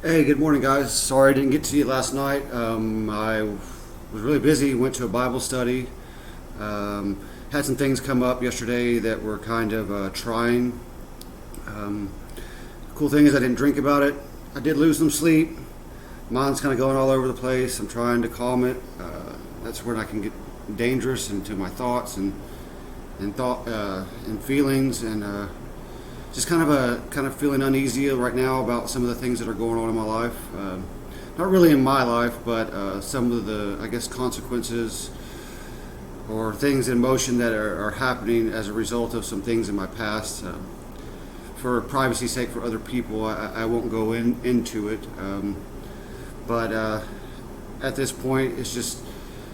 Hey, good morning, guys. Sorry I didn't get to you last night. I was really busy, went to a Bible study. Had some things come up yesterday that were kind of trying. Um, cool thing is, I didn't drink about it. I did lose some sleep. Mind's kind of going all over the place. I'm trying to calm it. That's where I can get dangerous into my thoughts and feelings and just kind of feeling uneasy right now about some of the things that are going on in my life. Not really in my life, but some of the, I guess, consequences or things in motion that are happening as a result of some things in my past. For privacy's sake, for other people, I won't go into it. But at this point, it's just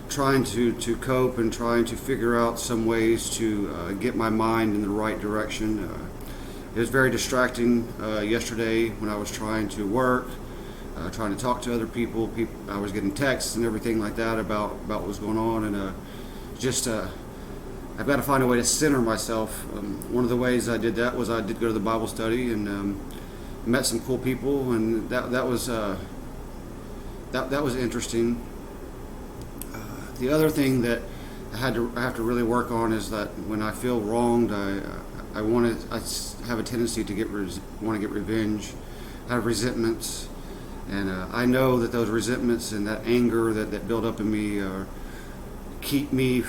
trying to cope and trying to figure out some ways to get my mind in the right direction. It was very distracting yesterday when I was trying to work, trying to talk to other people. I was getting texts and everything like that about what was going on, and I've got to find a way to center myself. One of the ways I did that was I did go to the Bible study and met some cool people, and that was interesting. The other thing that I have to really work on is that when I feel wronged, I have a tendency to want to get revenge. I have resentments, and I know that those resentments and that anger that build up in me keep me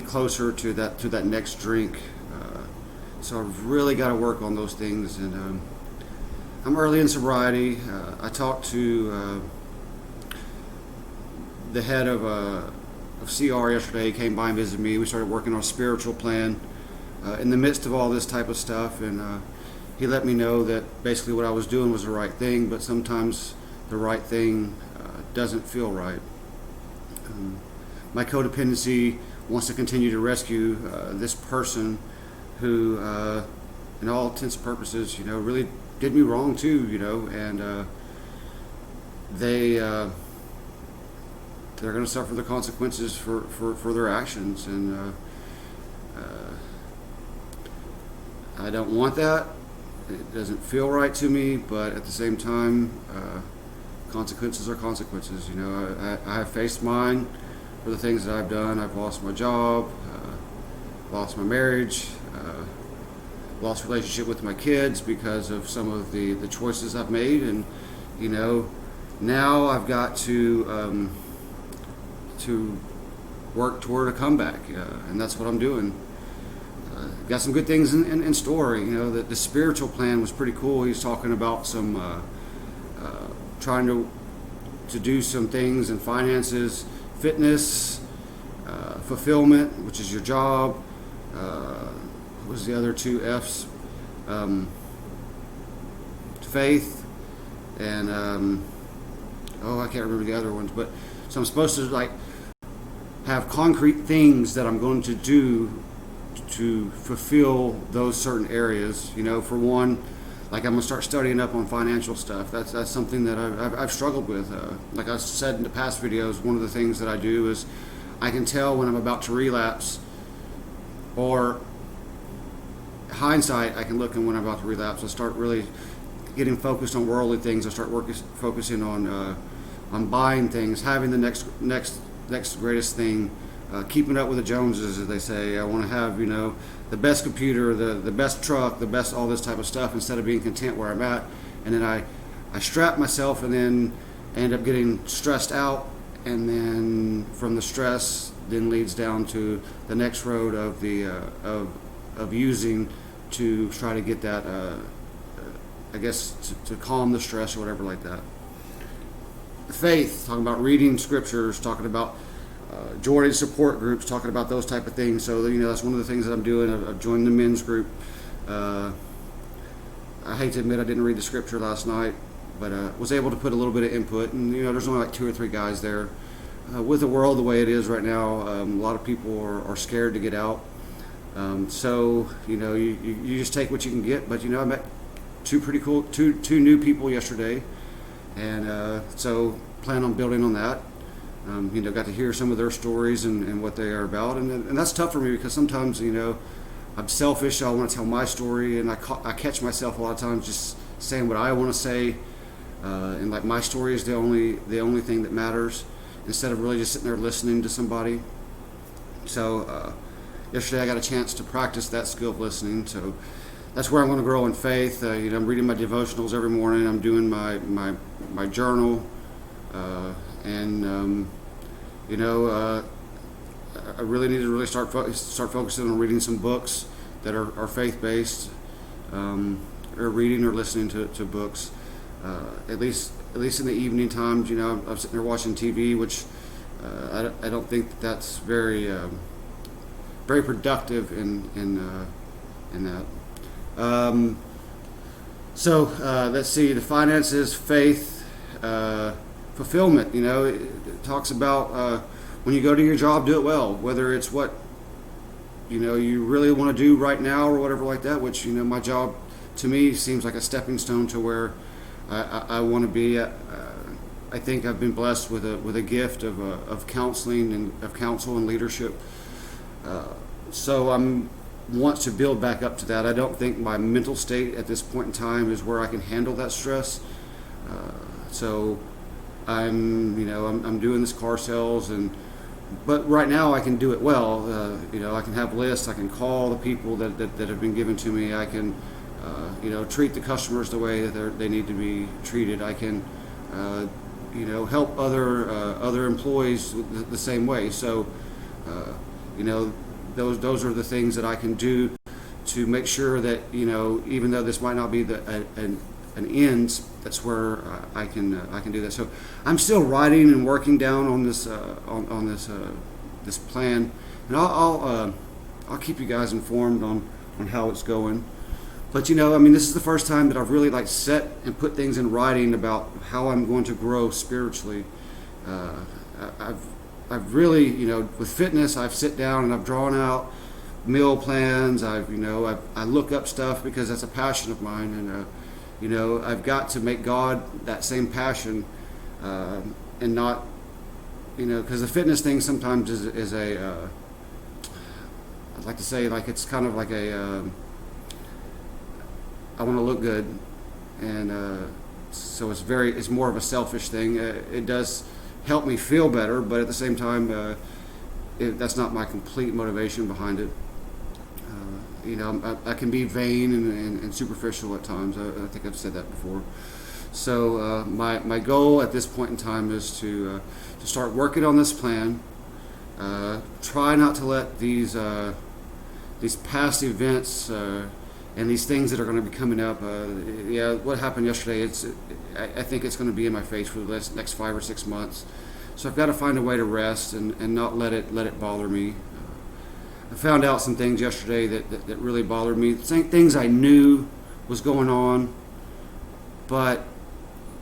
closer to that next drink. So I've really got to work on those things. And I'm early in sobriety. I talked to the head of CR yesterday. He came by and visited me. We started working on a spiritual plan. In the midst of all this type of stuff, and he let me know that basically what I was doing was the right thing, but sometimes the right thing doesn't feel right. My codependency wants to continue to rescue this person who, in all intents and purposes, really did me wrong too, and they're going to suffer the consequences for their actions, and I don't want that. It doesn't feel right to me, but at the same time, consequences are consequences. I have faced mine for the things that I've done. I've lost my job, lost my marriage, lost relationship with my kids because of some of the choices I've made, and now I've got to work toward a comeback, and that's what I'm doing. Got some good things in store. The spiritual plan was pretty cool. He's talking about some trying to do some things in finances, fitness, fulfillment, which is your job. What was the other two F's? Faith, and I can't remember the other ones. But so I'm supposed to have concrete things that I'm going to do to fulfill those certain areas. For one, I'm gonna start studying up on financial stuff. That's something that I've struggled with. Like I said in the past videos, one of the things that I do is I can tell when I'm about to relapse, or hindsight, I can look and when I'm about to relapse. I start really getting focused on worldly things. I start focusing on buying things, having the next greatest thing. Keeping up with the Joneses, as they say. I want to have, the best computer, the best truck, the best all this type of stuff, instead of being content where I'm at. And then I strap myself, and then end up getting stressed out, and then from the stress then leads down to the next road of the of using to try to get that I guess to calm the stress or whatever like that. Faith, talking about reading scriptures, talking about joining support groups, talking about those type of things. So that's one of the things that I'm doing. I've joined the men's group. I hate to admit I didn't read the scripture last night, but was able to put a little bit of input. And there's only 2 or 3 guys there. With the world the way it is right now, a lot of people are scared to get out. So you just take what you can get. But I met two new people yesterday, and so plan on building on that. Got to hear some of their stories and what they are about, and that's tough for me because sometimes I'm selfish. I want to tell my story, and I catch myself a lot of times just saying what I want to say and like my story is the only thing that matters, instead of really just sitting there listening to somebody. So yesterday I got a chance to practice that skill of listening. So that's where I'm going to grow in faith. I'm reading my devotionals every morning. I'm doing my journal, and I really need to start focusing on reading some books that are faith based, or reading or listening to books. At least in the evening times, I'm sitting there watching TV, which I don't think that's very productive in that. Let's see, the finances, faith, fulfillment. It talks about when you go to your job, do it well, whether it's what you really want to do right now or whatever like that, which my job to me seems like a stepping stone to where I want to be. I think I've been blessed with a gift of counseling and of counsel and leadership. So I'm want to build back up to that. I don't think my mental state at this point in time is where I can handle that stress. So I'm doing this car sales, but right now I can do it well. I can have lists. I can call the people that have been given to me. I can treat the customers the way that they need to be treated. I can help other employees the same way. So those are the things that I can do to make sure that even though this might not be an end, that's where I can do that. So I'm still writing and working down on this this plan, and I'll keep you guys informed on how it's going. But this is the first time that I've really set and put things in writing about how I'm going to grow spiritually. I've really, with fitness, I've sit down and I've drawn out meal plans. I look up stuff because that's a passion of mine, and I've got to make God that same passion, and not, because the fitness thing sometimes is a, I'd like to say it's kind of like a, I want to look good, and so it's more of a selfish thing. It does help me feel better, but at the same time, that's not my complete motivation behind it. I can be vain and superficial at times. I think I've said that before. So my goal at this point in time is to start working on this plan. Try not to let these past events and these things that are going to be coming up. What happened yesterday, I think it's going to be in my face for the next 5 or 6 months. So I've got to find a way to rest and not let it bother me. I found out some things yesterday that really bothered me. Things I knew was going on, but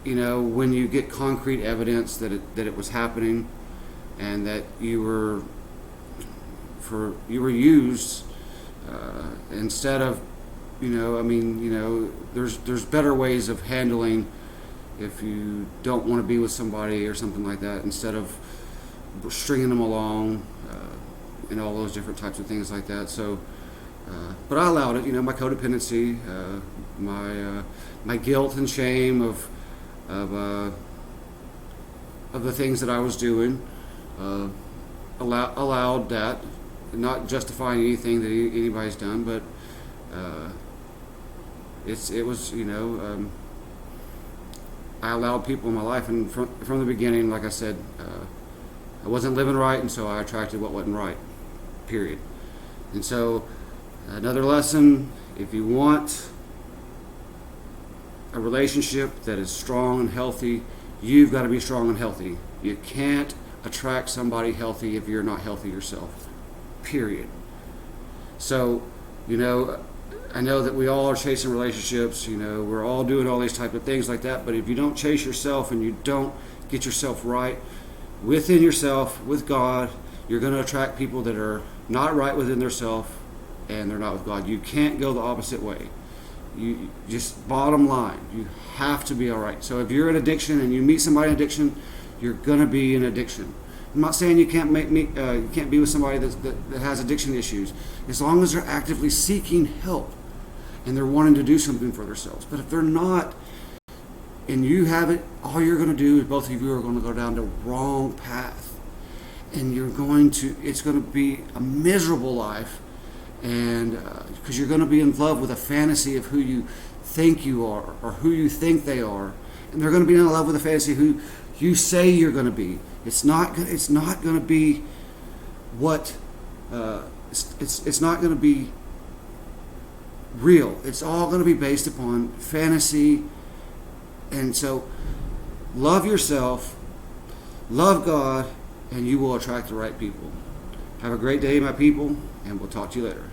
when you get concrete evidence that it was happening, and that you were used instead of there's better ways of handling if you don't want to be with somebody or something like that, instead of stringing them along, and all those different types of things like that. So, but I allowed it. My codependency, my guilt and shame of the things that I was doing, allowed that, not justifying anything that anybody's done, but it was I allowed people in my life, and from the beginning, like I said, I wasn't living right, and so I attracted what wasn't right, period. And so another lesson: if you want a relationship that is strong and healthy, you've got to be strong and healthy. You can't attract somebody healthy if you're not healthy yourself, period. So I know that we all are chasing relationships, we're all doing all these type of things like that, but if you don't chase yourself and you don't get yourself right within yourself, with God, you're going to attract people that are not right within themselves, and they're not with God. You can't go the opposite way. You just, bottom line, you have to be all right. So if you're in addiction and you meet somebody in addiction, you're going to be in addiction. I'm not saying you can't you can't be with somebody that has addiction issues, as long as they're actively seeking help and they're wanting to do something for themselves. But if they're not, and you have it, all you're going to do is both of you are going to go down the wrong path, and it's going to be a miserable life, and because you're going to be in love with a fantasy of who you think you are or who you think they are, and they're going to be in love with a fantasy who you say you're going to be. It's not going to be what it's not going to be real. It's all going to be based upon fantasy. And so love yourself, love God, and you will attract the right people. Have a great day, my people, and we'll talk to you later.